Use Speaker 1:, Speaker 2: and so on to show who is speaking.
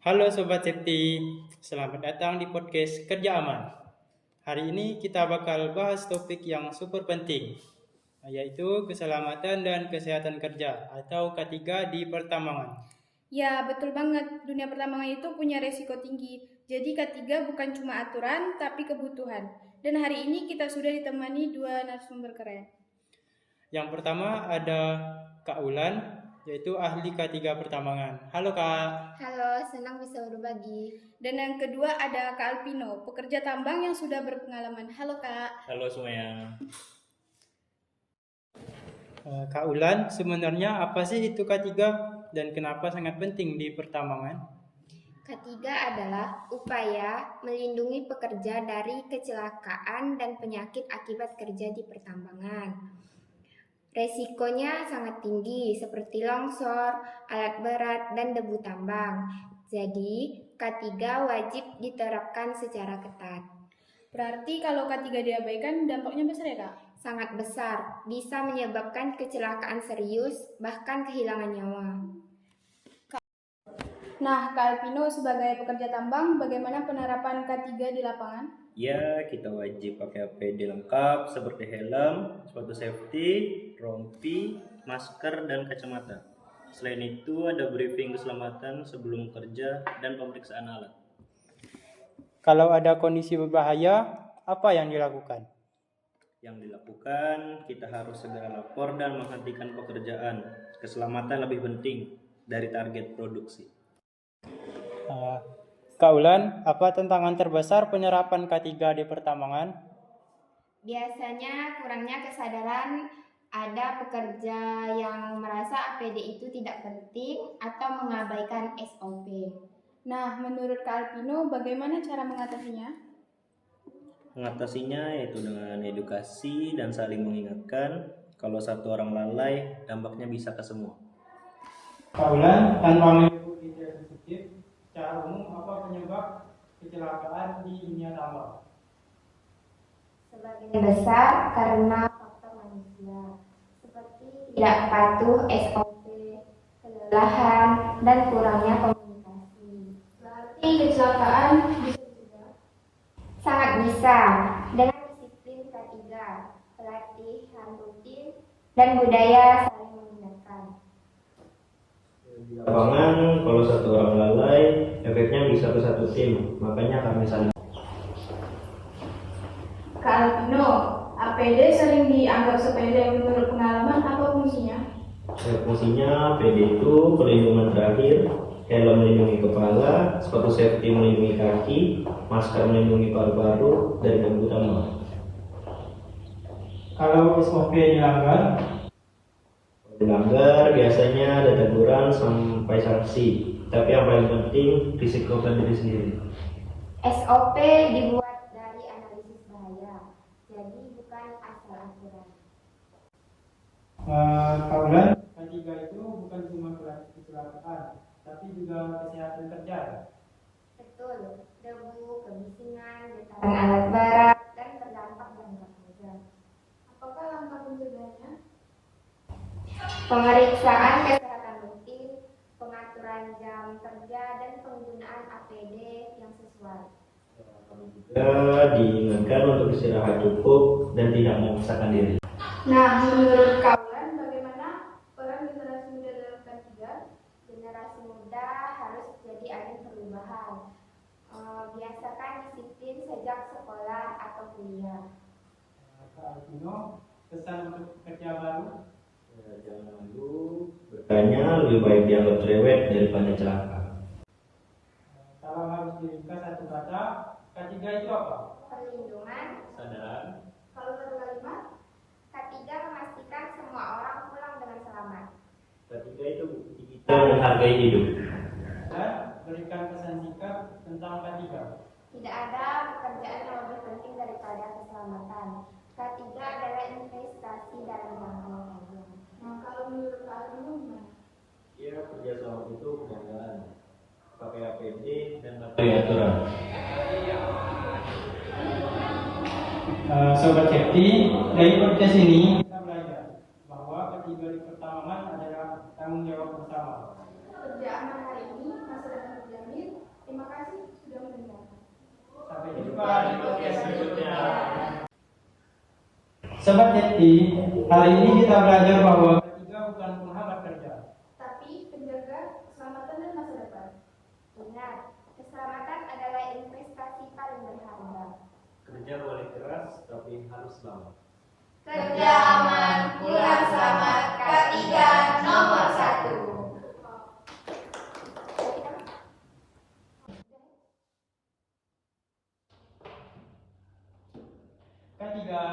Speaker 1: Halo Sobat Safety, selamat datang di podcast Kerja Aman. Hari ini kita bakal bahas topik yang super penting, yaitu keselamatan dan kesehatan kerja atau K3 di pertambangan.
Speaker 2: Ya, betul banget. Dunia pertambangan itu punya resiko tinggi. Jadi K3 bukan cuma aturan, tapi kebutuhan. Dan hari ini kita sudah ditemani dua narasumber keren.
Speaker 1: Yang pertama ada Kak Ulan, yaitu ahli K3 pertambangan. Halo Kak.
Speaker 3: Halo, senang bisa berbagi.
Speaker 2: Dan yang kedua ada Kak Alpino, pekerja tambang yang sudah berpengalaman. Halo Kak.
Speaker 4: Halo semuanya.
Speaker 1: Kak Ulan, sebenarnya apa sih itu K3 dan kenapa sangat penting di pertambangan?
Speaker 3: K3 adalah upaya melindungi pekerja dari kecelakaan dan penyakit akibat kerja di pertambangan. Resikonya sangat tinggi seperti longsor, alat berat, dan debu tambang. Jadi, K3 wajib diterapkan secara ketat.
Speaker 2: Berarti kalau K3 diabaikan dampaknya besar ya Kak?
Speaker 3: Sangat besar, bisa menyebabkan kecelakaan serius, bahkan kehilangan nyawa.
Speaker 2: Nah, Kak Alpino sebagai pekerja tambang, bagaimana penerapan K3 di lapangan?
Speaker 4: Ya, kita wajib pakai APD lengkap seperti helm, sepatu safety, rompi, masker, dan kacamata. Selain itu, ada briefing keselamatan sebelum kerja dan pemeriksaan alat.
Speaker 1: Kalau ada kondisi berbahaya, apa yang dilakukan?
Speaker 4: Yang dilakukan, kita harus segera lapor dan menghentikan pekerjaan. Keselamatan lebih penting dari target produksi.
Speaker 1: Kak Ulan, apa tantangan terbesar penerapan K3 di pertambangan?
Speaker 3: Biasanya kurangnya kesadaran, ada pekerja yang merasa APD itu tidak penting atau mengabaikan SOP.
Speaker 2: Nah, menurut Kak Alpino, bagaimana cara mengatasinya?
Speaker 4: Mengatasinya yaitu dengan edukasi dan saling mengingatkan. Kalau satu orang lalai, dampaknya bisa ke semua.
Speaker 1: Kak Ulan, tanpa menyebut detail sensitif, secara umum apa penyebab kecelakaan di dunia tambang?
Speaker 3: Sebagian besar karena faktor manusia, seperti tidak patuh SOP, kelelahan, dan kurangnya komunikasi.
Speaker 2: Berarti kecelakaan bisa juga.
Speaker 3: Sangat bisa, dengan disiplin K3, pelatihan rutin, dan budaya saling mengingatkan.
Speaker 4: Di lapangan, kalau satu orang lalai, efeknya bisa ke satu tim. Makanya kami saling.
Speaker 2: Kak Alpino, APD sering dianggap sepele menurut pengalaman, apa fungsinya?
Speaker 4: Fungsinya APD itu perlindungan terakhir. Helm melindungi kepala, sepatu safety melindungi kaki, masker melindungi paru-paru dari debu tambang.
Speaker 1: Kalau SOP
Speaker 4: Dilanggar biasanya ada teguran sampai sanksi, tapi yang paling penting risikokan diri sendiri.
Speaker 3: SOP dibuat dari analisis bahaya, jadi bukan asal aturan.
Speaker 1: Kak Ulan, K3 itu bukan cuma kecelakaan, tapi juga kesehatan kerja.
Speaker 3: Betul, debu, kebisingan, getaran alat berat, dan terdampak jangka kerja.
Speaker 2: Apakah langkah pencegahannya?
Speaker 3: Pemeriksaan kesehatan rutin, pengaturan jam kerja, dan penggunaan APD yang sesuai.
Speaker 4: Juga diingatkan untuk istirahat cukup dan tidak memaksakan diri.
Speaker 2: Nah, menurut Kak Ulan, bagaimana peran generasi muda dalam K3?
Speaker 3: Generasi muda harus jadi agen perubahan. Biasakan disiplin sejak sekolah atau kuliah.
Speaker 1: Kak Alpino, pesan untuk pekerja baru?
Speaker 4: Jangan malu, bertanya lebih baik dianggap cerewet daripada celaka.
Speaker 1: Kalau harus diringkas satu kata, K3 itu apa?
Speaker 3: Perlindungan.
Speaker 4: Kesadaran.
Speaker 2: Kalau satu kalimat,
Speaker 3: K3 memastikan semua orang pulang dengan selamat.
Speaker 4: Ketiga itu bukti kita menghargai hidup.
Speaker 1: Dan berikan pesan singkat tentang K3.
Speaker 3: Tidak ada pekerjaan yang lebih penting daripada keselamatan. K3 adalah investasi dalam jangka panjang.
Speaker 2: nah kalau menurut Kak Alpino gimana?
Speaker 4: Ya, kerja sama itu kebanggaan. Pakai APD dan pakai aturan.
Speaker 1: Sobat Safety, dari podcast ini kita belajar bahwa K3 di pertambangan adalah tanggung jawab bersama.
Speaker 2: Kerjaan hari ini masa depan terjamin,
Speaker 1: Sobat Yeti, hari ini kita belajar bahwa ketiga bukan penghambat kerja.
Speaker 2: Tapi penjaga keselamatan dan masa depan.
Speaker 3: Ingat, keselamatan adalah investasi paling berharga.
Speaker 4: Kerja boleh keras, tapi harus selamat.
Speaker 3: Kerja aman, pulang selamat, K3 nomor 1.
Speaker 1: Ketiga,